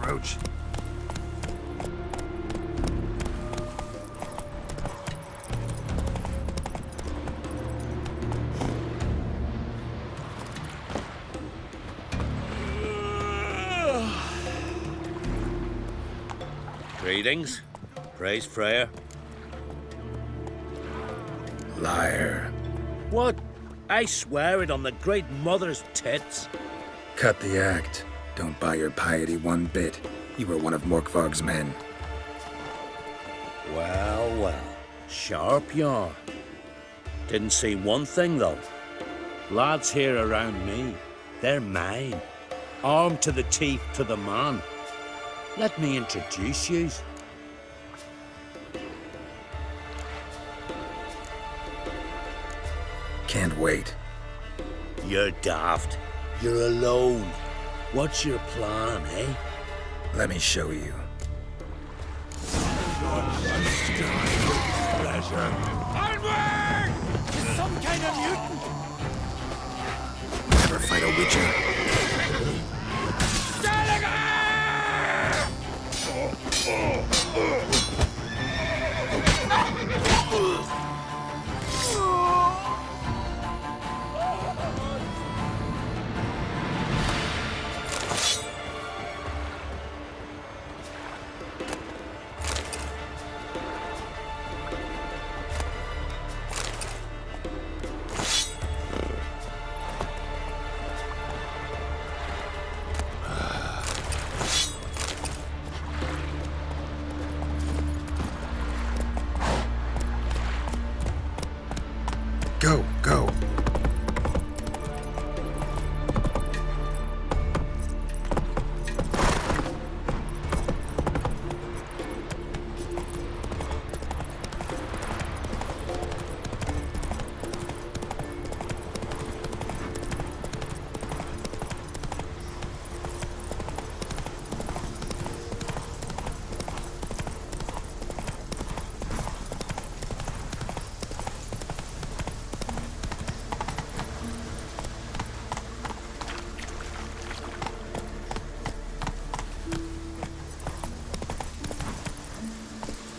Roach. Greetings. Praise Freya. Liar. What? I swear it on the Great Mother's tits. Cut the act. Don't buy your piety one bit. You were one of Morkvarg's men. Well, well. Sharp you are. Didn't see one thing, though. Lads here around me, they're mine. Armed to the teeth to the man. Let me introduce yous. Can't wait. You're daft. You're alone. What's your plan, eh? Let me show you. Pleasure. Onward! Some kind of mutant! Never fight a witcher. Go, go.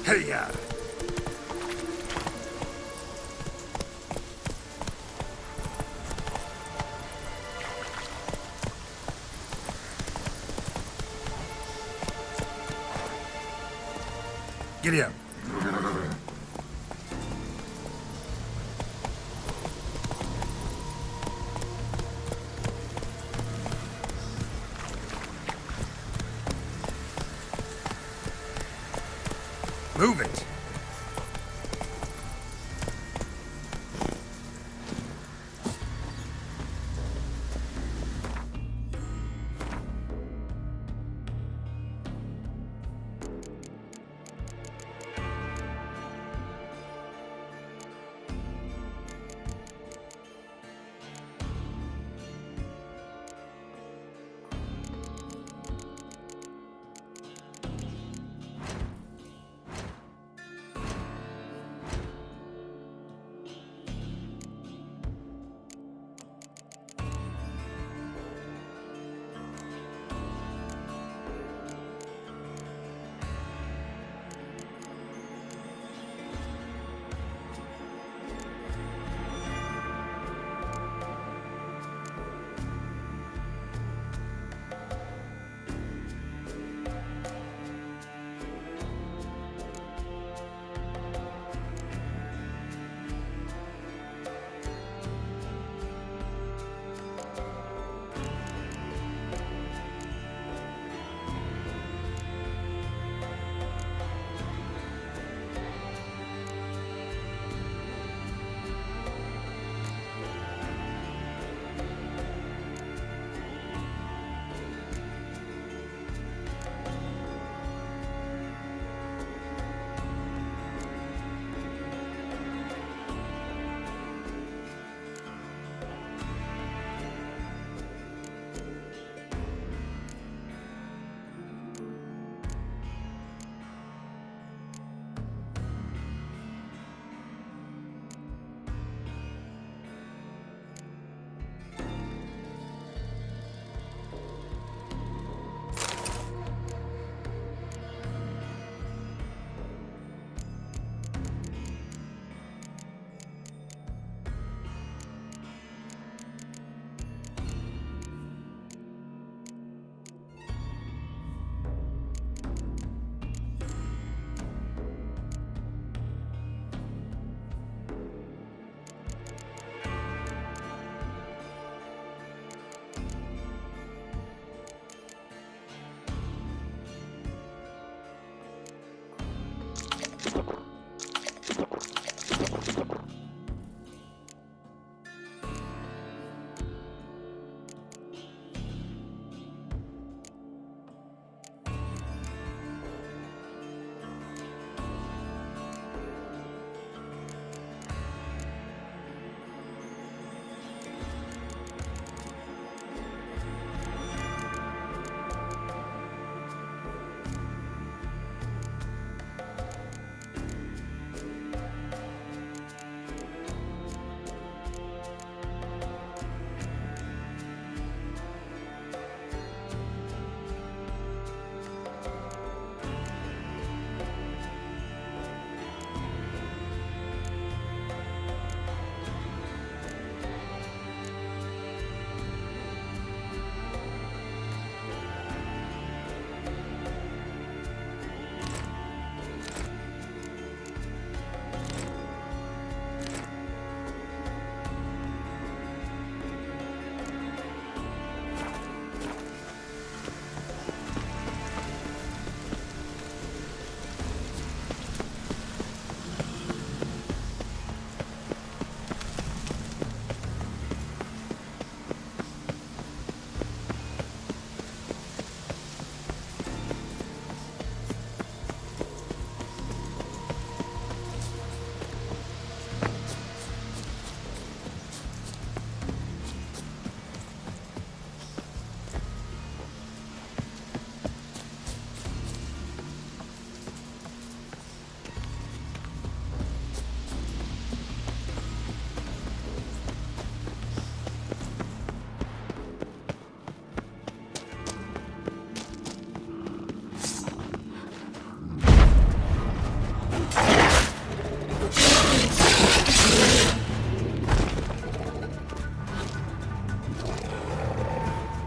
Hey-ya! Giddy up. Move it.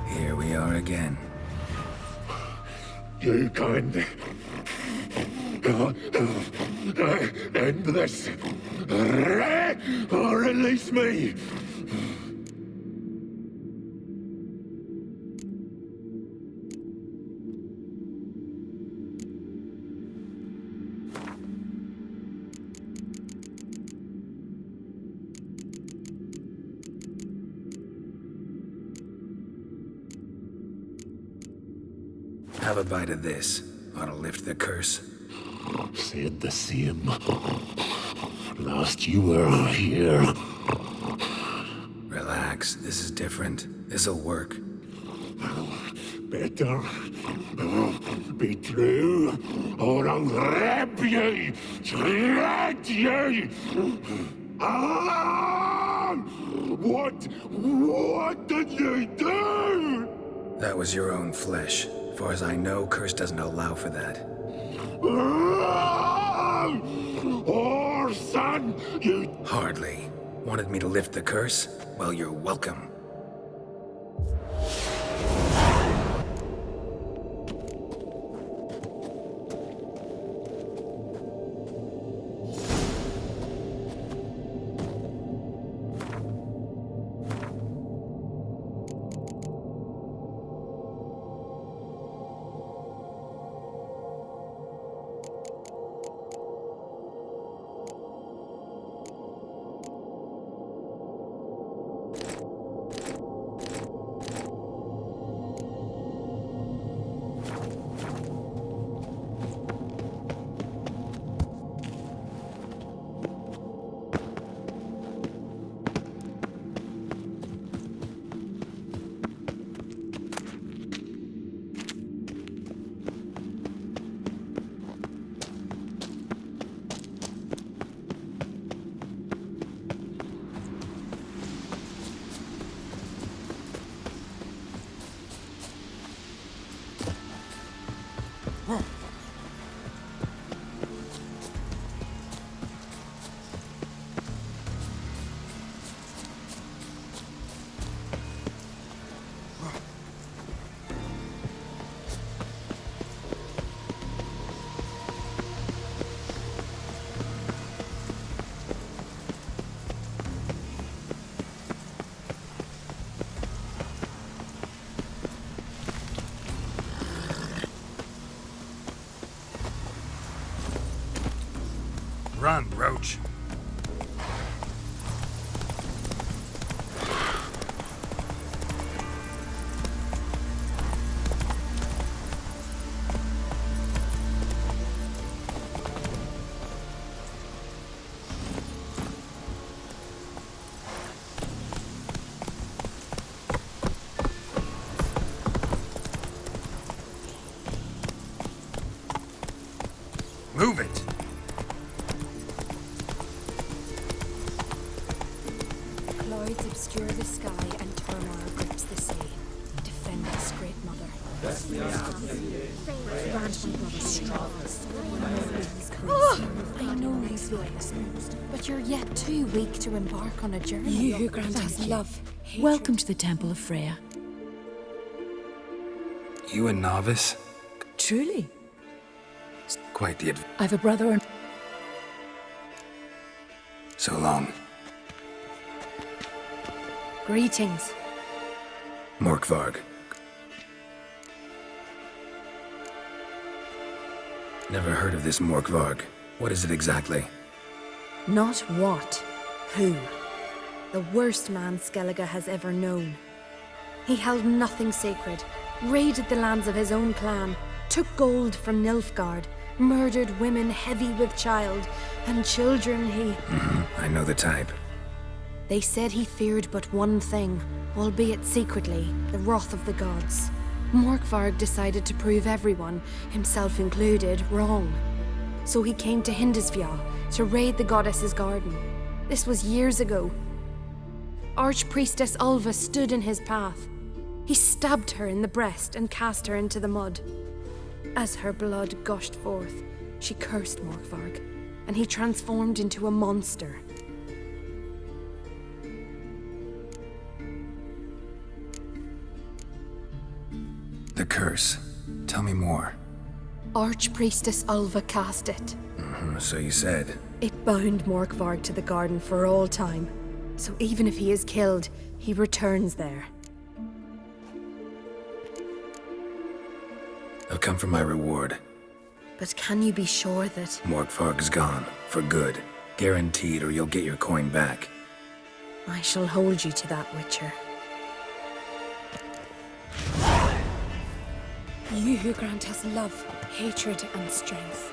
Here we are again. You can end this, or release me. Have a bite of this. Ought to lift the curse. Said the same. Last you were here. Relax, this is different. This'll work. Better be true, or I'll rip you, shred you. Ah! What did you do? That was your own flesh. As far as I know, curse doesn't allow for that. Or son, you... Hardly. Wanted me to lift the curse? Well, you're welcome. Run, Roach. Clouds obscure the sky and turmoil grips the sea. Defend us, Great Mother. Grant my brother strong. I know these ways, but you're yet too weak to embark on a journey. You who grant us love, welcome to the Temple of Freya. You a novice? Truly. Quite the I've a brother and... So long. Greetings. Morkvarg. Never heard of this Morkvarg. What is it exactly? Not what, who. The worst man Skellige has ever known. He held nothing sacred, raided the lands of his own clan, took gold from Nilfgaard, murdered women heavy with child, and children he... I know the type. They said he feared but one thing, albeit secretly, the wrath of the gods. Morkvarg decided to prove everyone, himself included, wrong. So he came to Hindisfjall to raid the goddess's garden. This was years ago. Archpriestess Ulva stood in his path. He stabbed her in the breast and cast her into the mud. As her blood gushed forth, she cursed Morkvarg, and he transformed into a monster. The curse. Tell me more. Archpriestess Ulva cast it. So you said. It bound Morkvarg to the garden for all time. So even if he is killed, he returns there. I've come for my reward. But can you be sure that... Morkvarg's gone. For good. Guaranteed, or you'll get your coin back. I shall hold you to that, Witcher. You who grant us love, hatred, and strength.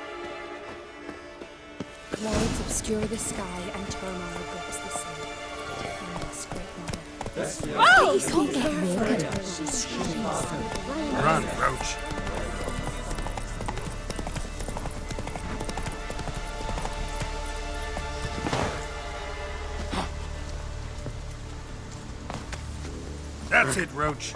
Clouds obscure the sky and turmoil grips the sea. Defend us, Great Mother. Please don't get wicked. Run, Roach. That's it, Roach.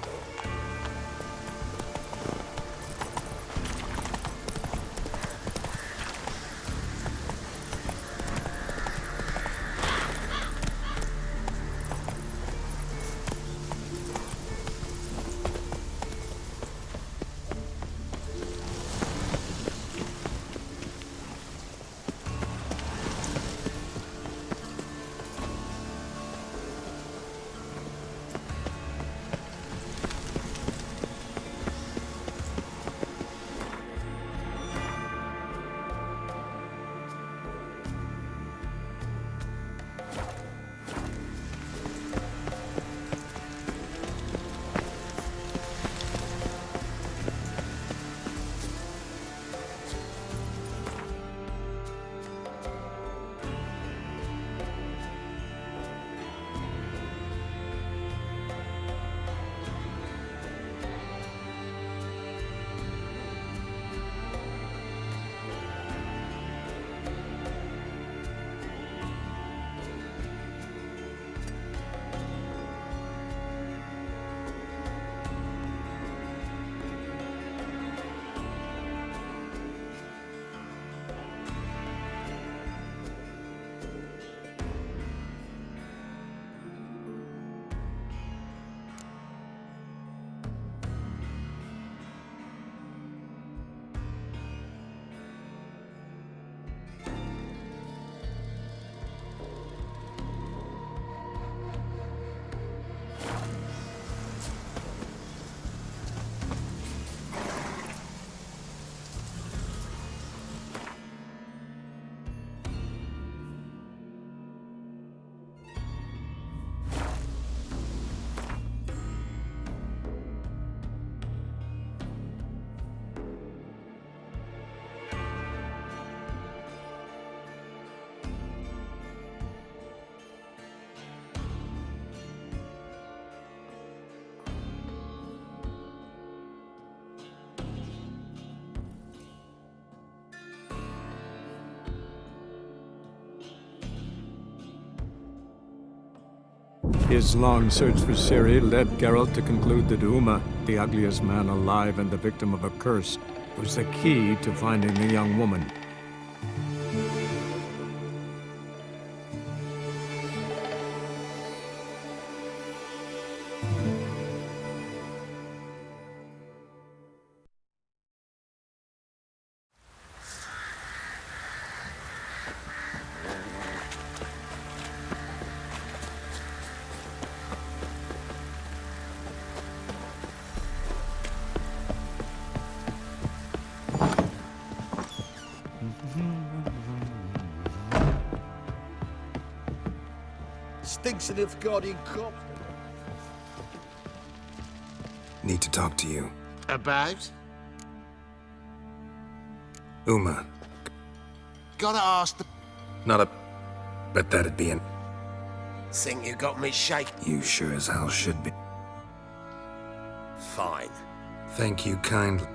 His long search for Ciri led Geralt to conclude that Uma, the ugliest man alive and the victim of a curse, was the key to finding the young woman. Stinks of God in cops. Need to talk to you. About? Uma. Gotta ask the... Not a... But that'd be an... Think you got me shaking? You sure as hell should be. Fine. Thank you kindly.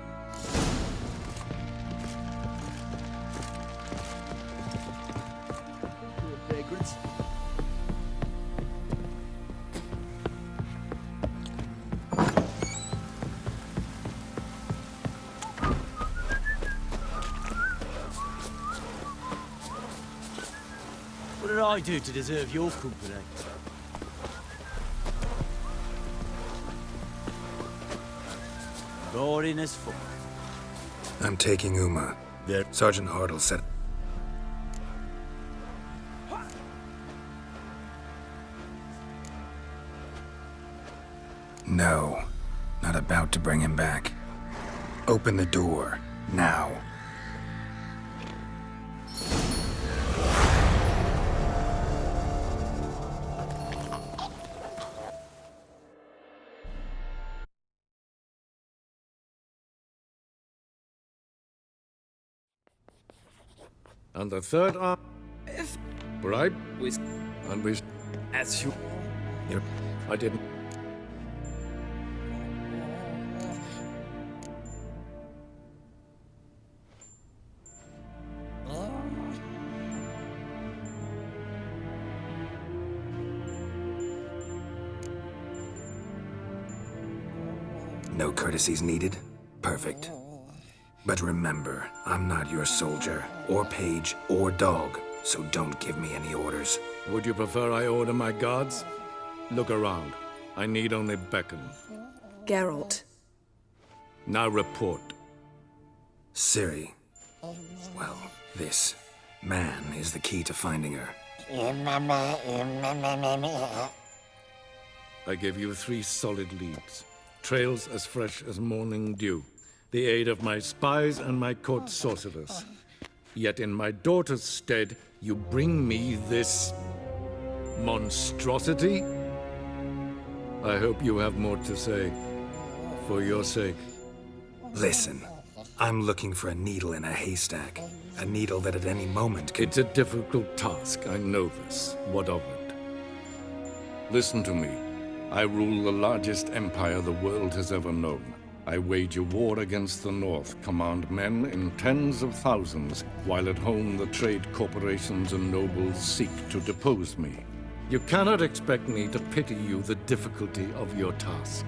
Vagrants. What did I do to deserve your company? Boring as fuck. I'm taking Uma. There. Sergeant Hartle said... No. Not about to bring him back. Open the door. Now. And the third arm... Bribe with... And we... As you... I didn't... No courtesies needed? Perfect. But remember, I'm not your soldier, or page, or dog, so don't give me any orders. Would you prefer I order my guards? Look around. I need only beckon. Geralt. Now report. Ciri. Well, this man is the key to finding her. I give you 3 solid leads. Trails as fresh as morning dew. The aid of my spies and my court sorcerers. Yet in my daughter's stead, you bring me this... monstrosity? I hope you have more to say. For your sake. Listen, I'm looking for a needle in a haystack. A needle that at any moment could... It's a difficult task, I know this. What of it? Listen to me. I rule the largest empire the world has ever known. I wage a war against the North, command men in tens of thousands, while at home the trade corporations and nobles seek to depose me. You cannot expect me to pity you the difficulty of your task.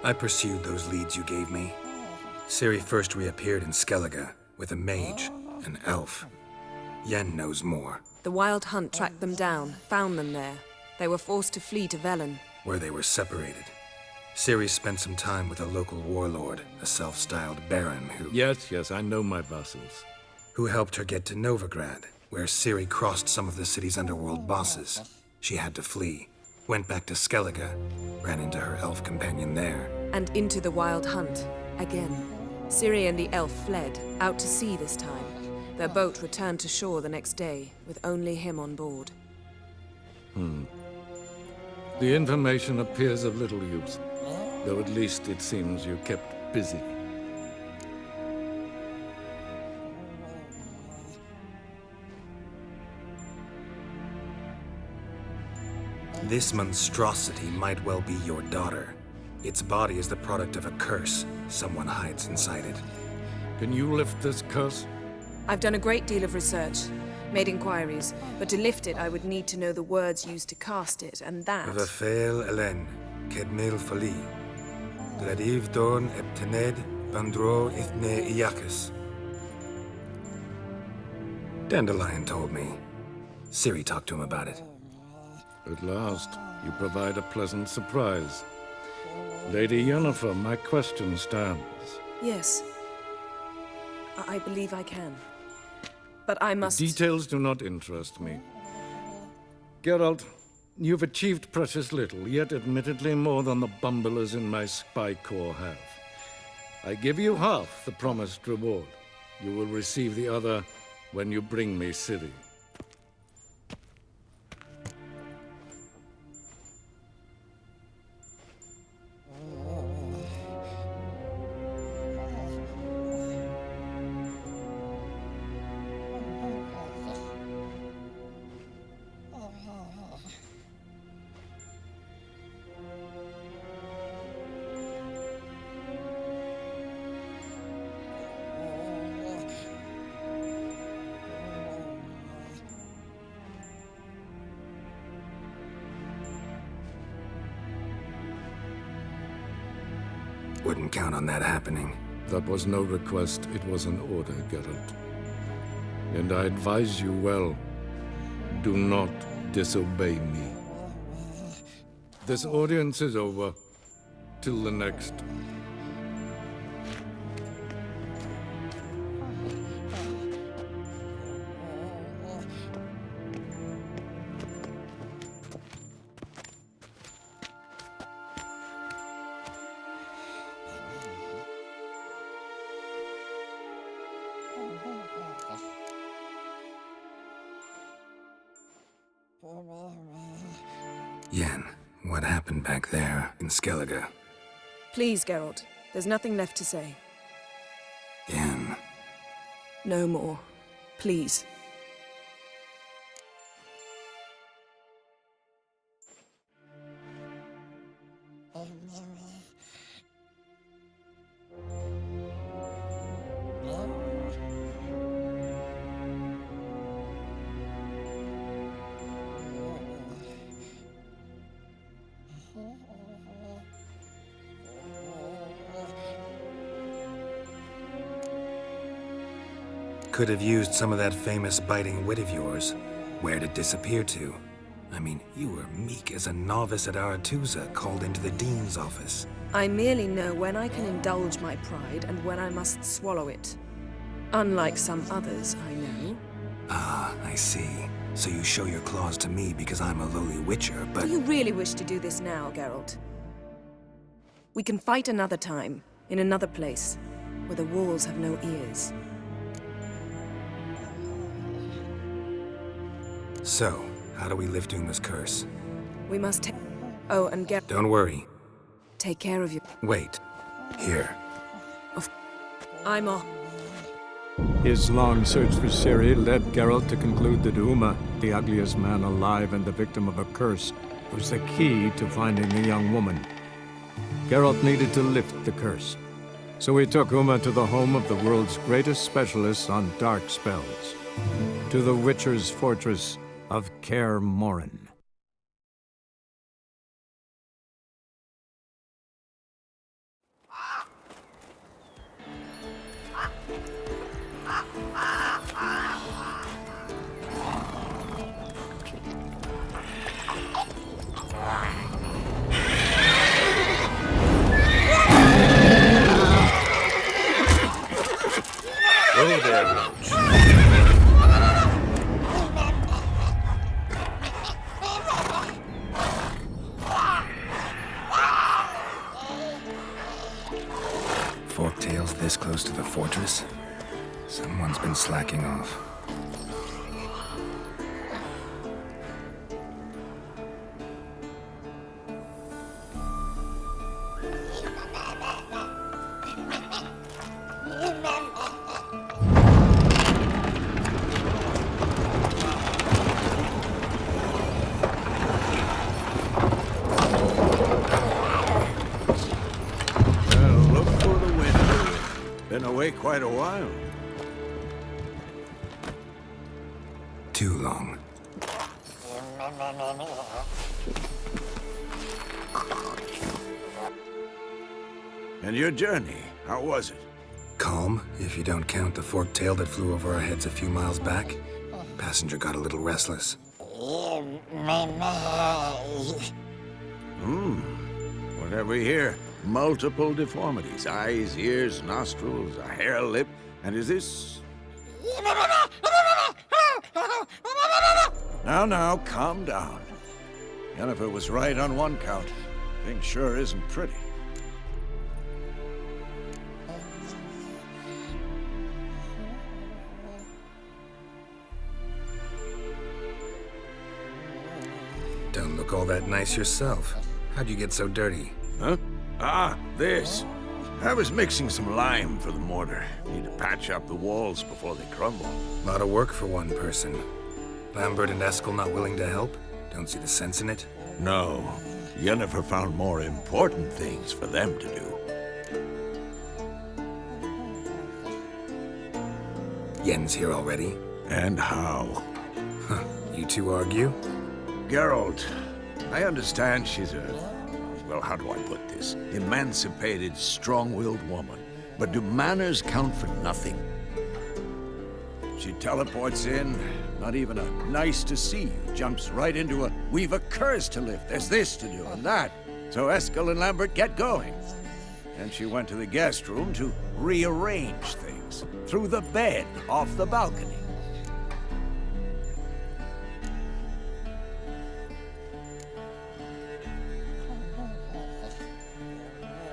I pursued those leads you gave me. Ciri first reappeared in Skellige with a mage, an elf. Yen knows more, The Wild Hunt tracked them down, found them there. They were forced to flee to Velen. where they were separated. Ciri spent some time with a local warlord, a self-styled baron Yes, I know my vassals. who helped her get to Novigrad, where Ciri crossed some of the city's underworld bosses. She had to flee, went back to Skellige, ran into her elf companion there. And into the Wild Hunt, again. Ciri and the elf fled, out to sea this time. Their boat returned to shore the next day, with only him on board. The information appears of little use. Though at least it seems you kept busy. This monstrosity might well be your daughter. Its body is the product of a curse. Someone hides inside it. Can you lift this curse? I've done a great deal of research, made inquiries, but to lift it I would need to know the words used to cast it, and that... Vafael Elen, Kedmil Fali. Gladiv Dorn Eptened, Bandro Ithne Iacus. Dandelion told me. Ciri talked to him about it. At last, you provide a pleasant surprise. Lady Yennefer, my question stands. Yes. I believe I can. But I must... Details do not interest me. Geralt, you've achieved precious little, yet admittedly more than the bumblers in my spy corps have. I give you half the promised reward. You will receive the other when you bring me Ciri. Wouldn't count on that happening. That was no request, it was an order, Geralt. And I advise you well, do not disobey me. This audience is over. Till the next. Yen, what happened back there in Skellige? Please, Geralt. There's nothing left to say. Yen. No more. Please. Could have used some of that famous biting wit of yours. Where'd it disappear to? I mean, you were meek as a novice at Aretuza, called into the Dean's office. I merely know when I can indulge my pride and when I must swallow it. Unlike some others, I know. Ah, I see. So you show your claws to me because I'm a lowly witcher, but... Do you really wish to do this now, Geralt? We can fight another time, in another place, where the walls have no ears. So, how do we lift Uma's curse? We must take... Oh, and get... Don't worry. Take care of you. Wait. Here. I'm off. His long search for Ciri led Geralt to conclude that Uma, the ugliest man alive and the victim of a curse, was the key to finding the young woman. Geralt needed to lift the curse, so he took Uma to the home of the world's greatest specialists on dark spells, to the Witcher's fortress of Kaer Morhen. Whoa there, Roach. Forktails this close to the fortress? Someone's been slacking off. away quite a while. Too long. And your journey, how was it? Calm, if you don't count the forked tail that flew over our heads a few miles back. Passenger got a little restless. What have we here? Multiple deformities. Eyes, ears, nostrils, a hair lip. And is this... Now, calm down. Yennefer was right on one count. Thing sure isn't pretty. Don't look all that nice yourself. How'd you get so dirty? Huh? Ah, this. I was mixing some lime for the mortar. Need to patch up the walls before they crumble. Lot of work for one person. Lambert and Eskel not willing to help? Don't see the sense in it? No. Yennefer found more important things for them to do. Yen's here already? And how? Huh. You two argue? Geralt, I understand she's well, how do I put this? Emancipated, strong-willed woman. But do manners count for nothing? She teleports in, not even a nice to see you, jumps right into a we've a curse to lift, there's this to do and that. So Eskel and Lambert get going. And she went to the guest room to rearrange things. Through the bed, off the balcony.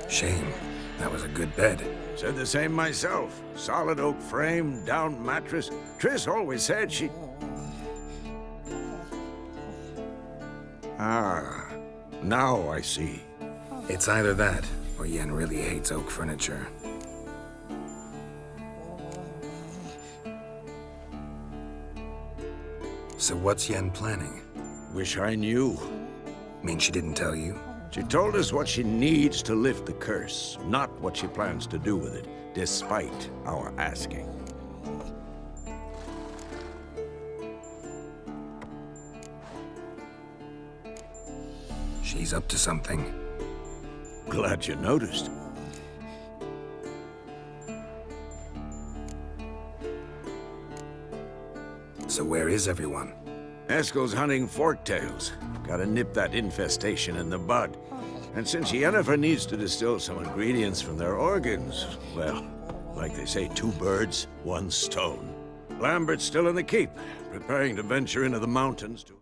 Shame. That was a good bed. Said the same myself. Solid oak frame, down mattress. Triss always said she... Ah, now I see. It's either that, or Yen really hates oak furniture. So what's Yen planning? Wish I knew. Mean she didn't tell you? She told us what she needs to lift the curse, not what she plans to do with it, despite our asking. She's up to something. Glad you noticed. So where is everyone? Eskel's hunting forktails. Gotta nip that infestation in the bud. And since Yennefer needs to distill some ingredients from their organs, well, like they say, 2 birds, 1 stone. Lambert's still in the keep, preparing to venture into the mountains to...